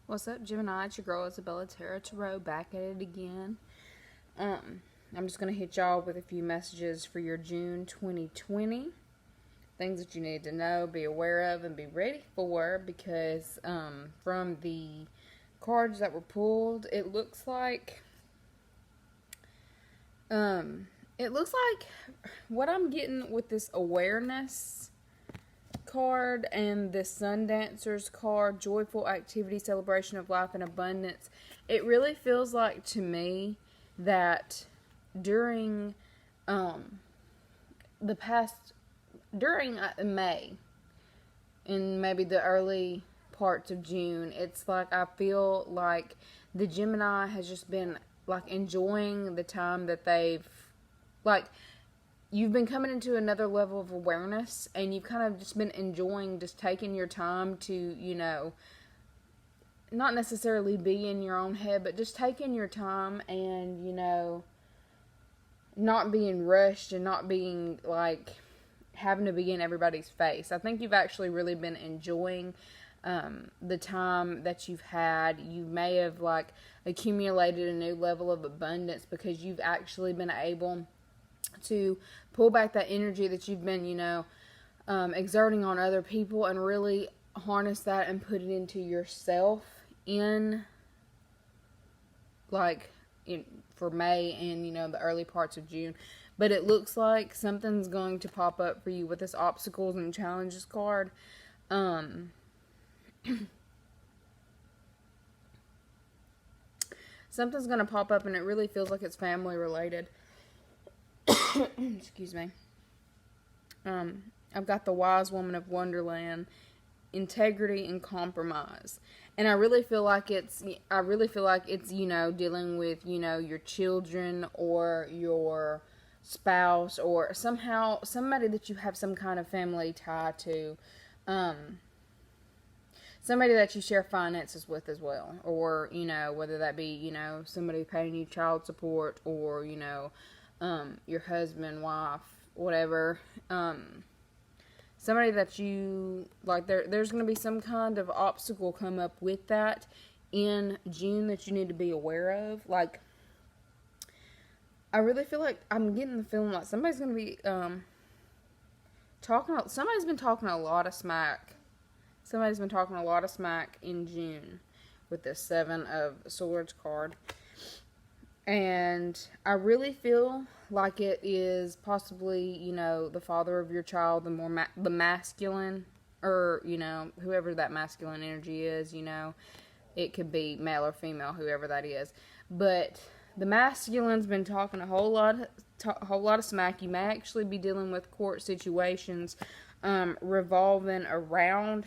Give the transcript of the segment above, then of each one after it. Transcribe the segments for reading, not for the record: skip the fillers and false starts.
What's up, Gemini? It's your girl, IsseyTaraTarot, back at it again. I'm just going to hit y'all with a few messages for your June 2020. Things that you need to know, be aware of, and be ready for, because from the cards that were pulled, it looks like what I'm getting with this awareness card and the Sun Dancers card, joyful activity, celebration of life and abundance. It really feels like to me that during May and maybe the early parts of June, it's like I feel like the Gemini has just been like enjoying the time that you've been coming into another level of awareness, and you've kind of just been enjoying just taking your time to, not necessarily be in your own head, but just taking your time and, not being rushed and not being like having to be in everybody's face. I think you've actually really been enjoying the time that you've had. You may have like accumulated a new level of abundance because you've actually been able to pull back that energy that you've been, exerting on other people, and really harness that and put it into yourself for May and, the early parts of June. But it looks like something's going to pop up for you with this obstacles and challenges card. Something's going to pop up, and it really feels like it's family related. Excuse me. I've got the Wise Woman of Wonderland, integrity and compromise, and I really feel like it's dealing with your children or your spouse, or somehow somebody that you have some kind of family tie to, somebody that you share finances with as well, or whether that be somebody paying you child support, or your husband, wife, whatever, somebody that you like. There's going to be some kind of obstacle come up with that in June that you need to be aware of. Like, I really feel like I'm getting the feeling like somebody's going to be somebody's been talking a lot of smack. Somebody's been talking a lot of smack in June with this Seven of Swords card. And I really feel like it is possibly, the father of your child, the masculine, or, whoever that masculine energy is, it could be male or female, whoever that is. But the masculine's been talking a whole lot of smack. You may actually be dealing with court situations revolving around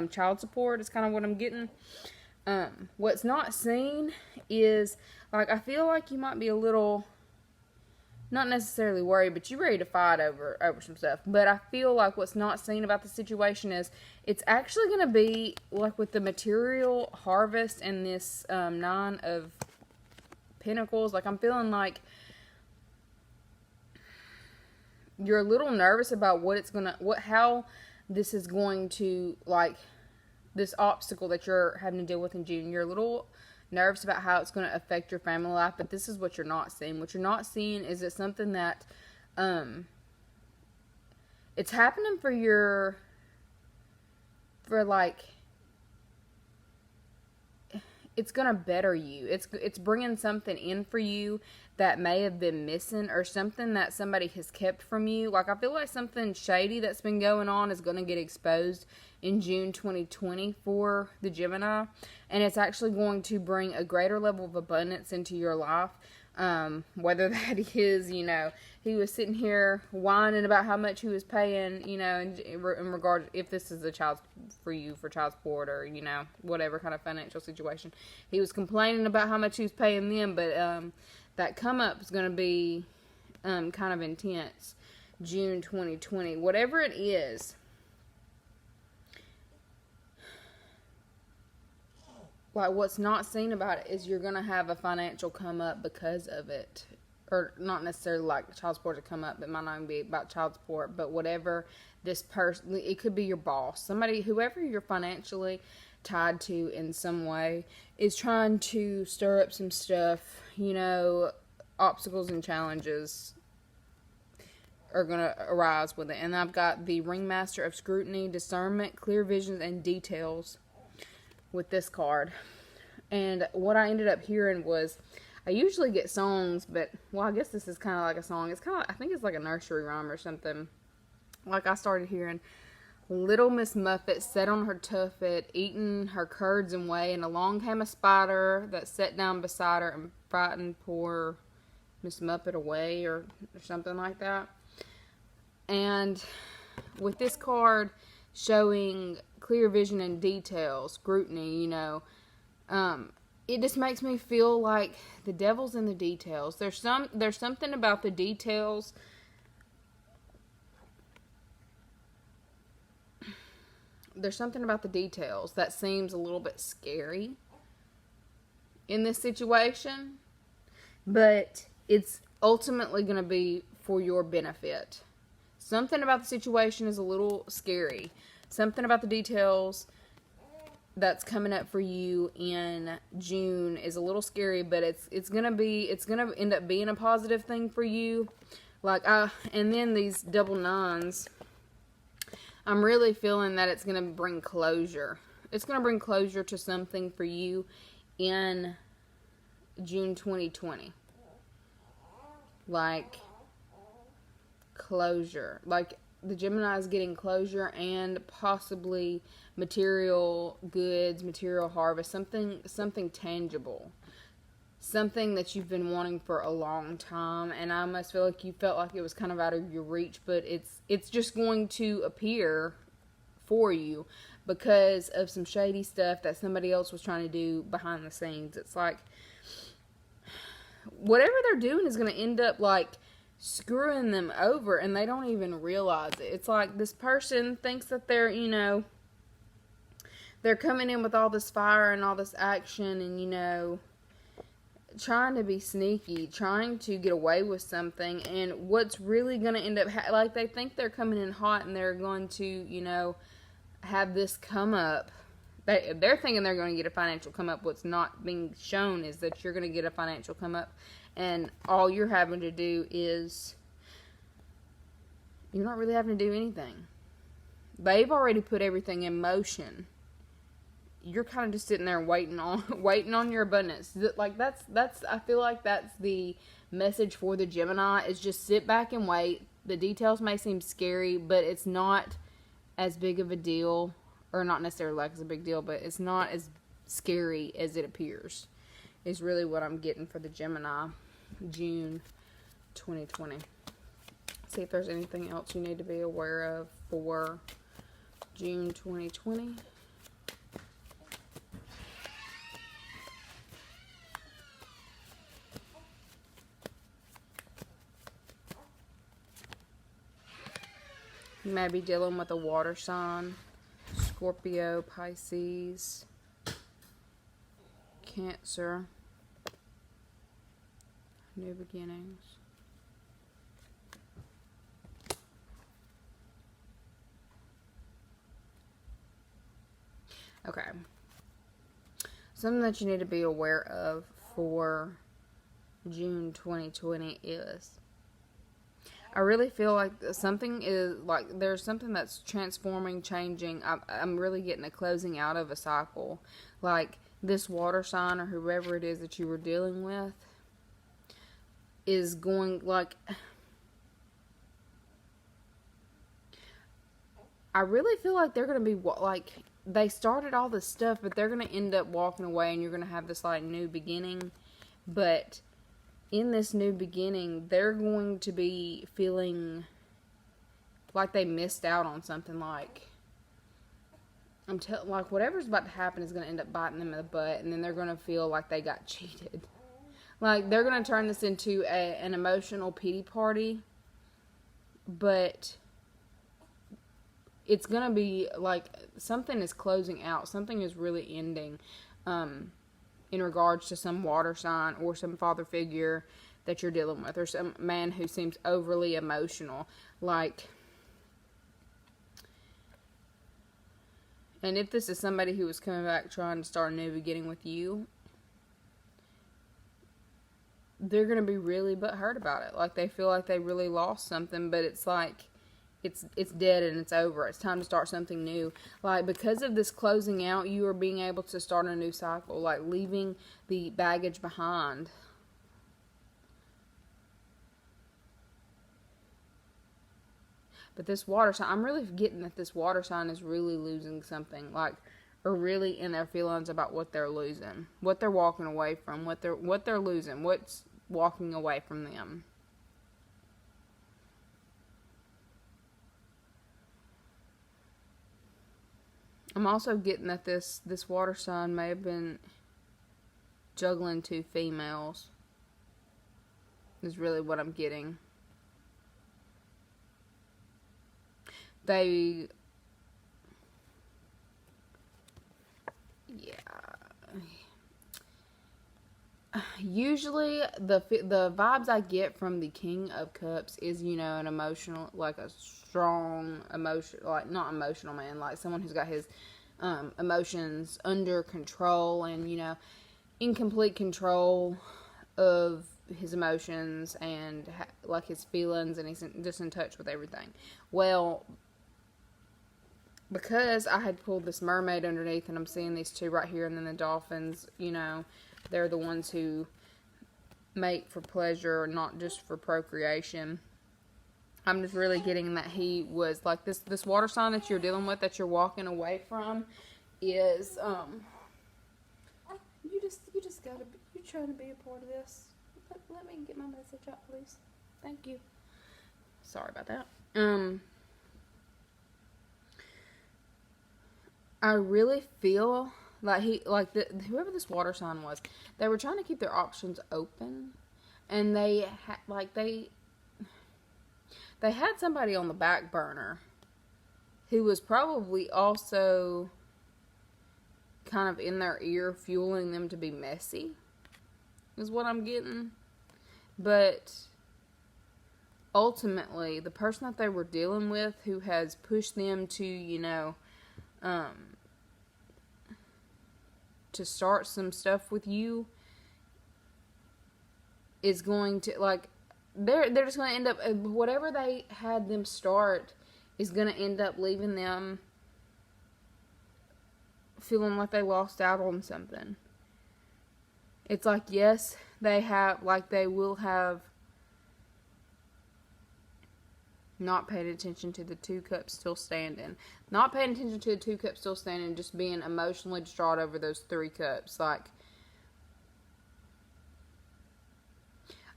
child support is kind of what I'm getting. What's not seen is, like, I feel like you might be a little, not necessarily worried, but you're ready to fight over some stuff. But I feel like what's not seen about the situation is it's actually going to be, like, with the material harvest and this Nine of Pentacles, like, I'm feeling like you're a little nervous about how this is going to, like, this obstacle that you're having to deal with in June. You're a little nervous about how it's going to affect your family life, but this is what you're not seeing. What you're not seeing is it's something that it's happening it's going to better you. It's bringing something in for you that may have been missing, or something that somebody has kept from you. Like, I feel like something shady that's been going on is going to get exposed in June 2020 for the Gemini, and it's actually going to bring a greater level of abundance into your life. Whether that is, he was sitting here whining about how much he was paying, in regard, if this is a child support, or, whatever kind of financial situation. He was complaining about how much he was paying them, but that come up is going to be kind of intense June 2020. Whatever it is, like, what's not seen about it is you're going to have a financial come up because of it. Or not necessarily like child support to come up, that might not even be about child support, but whatever this person, it could be your boss, somebody, whoever you're financially tied to in some way is trying to stir up some stuff. You know, obstacles and challenges are going to arise with it. And I've got the Ringmaster of Scrutiny, Discernment, Clear Visions, and Details with this card. And what I ended up hearing was, I usually get songs, but, well, I guess this is kind of like a song. It's kind of, I think it's like a nursery rhyme or something. Like, I started hearing, little Miss Muffet sat on her tuffet, eating her curds and whey, and along came a spider that sat down beside her and frightened poor Miss Muffet away, or something like that. And with this card showing clear vision and detail, scrutiny, you know, it just makes me feel like the devil's in the details. There's something about the details. There's something about the details that seems a little bit scary in this situation, but it's ultimately going to be for your benefit. Something about the situation is a little scary. Something about the details that's coming up for you in June is a little scary, but it's gonna end up being a positive thing for you. And then these double nines, I'm really feeling that it's gonna bring closure. It's gonna bring closure to something for you in June 2020. Like closure, like the Gemini is getting closure and possibly material goods, material harvest, something tangible, something that you've been wanting for a long time, and I almost feel like you felt like it was kind of out of your reach, but it's just going to appear for you because of some shady stuff that somebody else was trying to do behind the scenes. It's like whatever they're doing is going to end up like screwing them over, and they don't even realize it. It's like this person thinks that they're, you know, they're coming in with all this fire and all this action and, you know, trying to be sneaky, trying to get away with something, and what's really going to end up, like, they think they're coming in hot and they're going to, you know, have this come up. They're thinking they're going to get a financial come up. What's not being shown is that you're going to get a financial come up, and all you're having to do is, you're not really having to do anything. They've already put everything in motion. You're kind of just sitting there waiting on your abundance. Like that's I feel like that's the message for the Gemini, is just sit back and wait. The details may seem scary, but it's not as big of a deal, or not necessarily like it's a big deal, but it's not as scary as it appears, is really what I'm getting for the Gemini, June 2020. See if there's anything else you need to be aware of for June 2020. You may be dealing with a water sign, Scorpio, Pisces, Cancer, new beginnings. Okay. Something that you need to be aware of for June 2020 is, I really feel like something is, like, there's something that's transforming, changing. I'm really getting a closing out of a cycle. Like, this water sign or whoever it is that you were dealing with is going, like, I really feel like they're going to be, like, they started all this stuff, but they're going to end up walking away, and you're going to have this, like, new beginning. But in this new beginning, they're going to be feeling like they missed out on something. Like, like, whatever's about to happen is going to end up biting them in the butt, and then they're going to feel like they got cheated. Like, they're going to turn this into an emotional pity party, but it's going to be like something is closing out. Something is really ending. In regards to some water sign or some father figure that you're dealing with, or some man who seems overly emotional. Like, And if this is somebody who was coming back trying to start a new beginning with you, they're going to be really butthurt about it. Like, they feel like they really lost something, but it's like, it's dead and it's over. It's time to start something new. Like, because of this closing out, you are being able to start a new cycle. Like, leaving the baggage behind. But this water sign, I'm really getting that this water sign is really losing something. Like, or really in their feelings about what they're losing. What they're walking away from. What they're losing. What's walking away from them. I'm also getting that this water sign may have been juggling two females. Is really what I'm getting. Yeah. Usually, the vibes I get from the King of Cups is, you know, an emotional, like a strong emotion, like not emotional man, like someone who's got his emotions under control and, you know, in complete control of his emotions and like his feelings, and he's just in touch with everything. Well, because I had pulled this mermaid underneath and I'm seeing these two right here, and then the dolphins, you know, they're the ones who mate for pleasure, not just for procreation. I'm just really getting that he was like this water sign that you're dealing with, that you're walking away from, is you just gotta be, you're trying to be a part of this. Let me get my message out, please. Thank you. Sorry about that. I really feel like whoever this water sign was, they were trying to keep their options open, and they had somebody on the back burner who was probably also kind of in their ear, fueling them to be messy, is what I'm getting. But ultimately, the person that they were dealing with, who has pushed them to, you know, to start some stuff with you, is going to, like, they're just going to end up, whatever they had them start is going to end up leaving them feeling like they lost out on something. It's like, yes, they will have not paid attention to the 2 cups still standing. Not paying attention to the 2 cups still standing, just being emotionally distraught over those 3 cups. Like,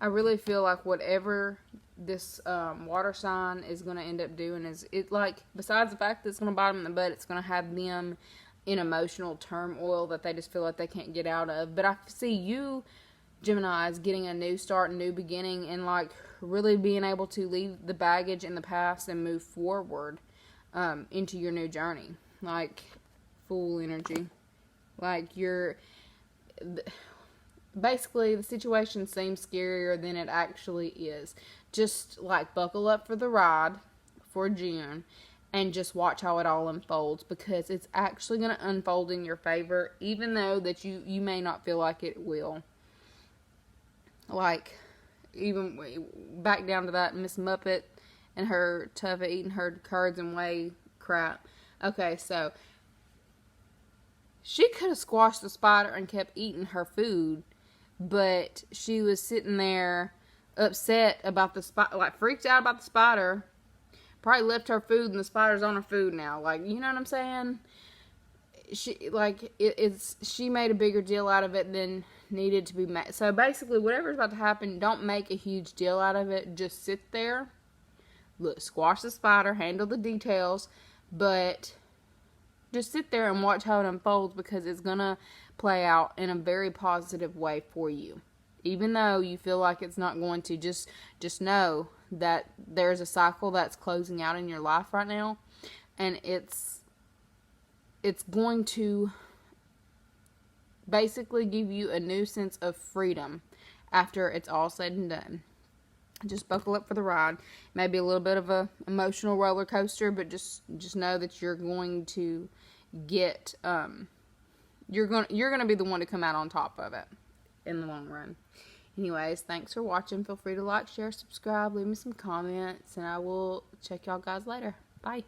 I really feel like whatever this water sign is going to end up doing is, it, like, besides the fact that it's going to bite them in the butt, it's going to have them in emotional turmoil that they just feel like they can't get out of. But I see you, Gemini, is getting a new start, a new beginning, and like really being able to leave the baggage in the past and move forward into your new journey. Like, full energy. Like, basically the situation seems scarier than it actually is. Just like buckle up for the ride for June and just watch how it all unfolds, because it's actually going to unfold in your favor, even though that you may not feel like it will. Like, even back down to that Miss Muppet and her tough at eating her curds and whey crap. Okay, so she could have squashed the spider and kept eating her food, but she was sitting there upset about the spider, like freaked out about the spider. Probably left her food and the spider's on her food now. Like, you know what I'm saying? She made a bigger deal out of it than needed to be made. So basically, whatever's about to happen, don't make a huge deal out of it. Just sit there, look, squash the spider, handle the details, but just sit there and watch how it unfolds, because it's gonna play out in a very positive way for you. Even though you feel like it's not going to, just know that there's a cycle that's closing out in your life right now, and it's going to basically give you a new sense of freedom after it's all said and done. Just buckle up for the ride. Maybe a little bit of a emotional roller coaster, but just know that you're going to get, you're gonna be the one to come out on top of it in the long run. Anyways, thanks for watching. Feel free to like, share, subscribe, leave me some comments, and I will check y'all guys later. Bye.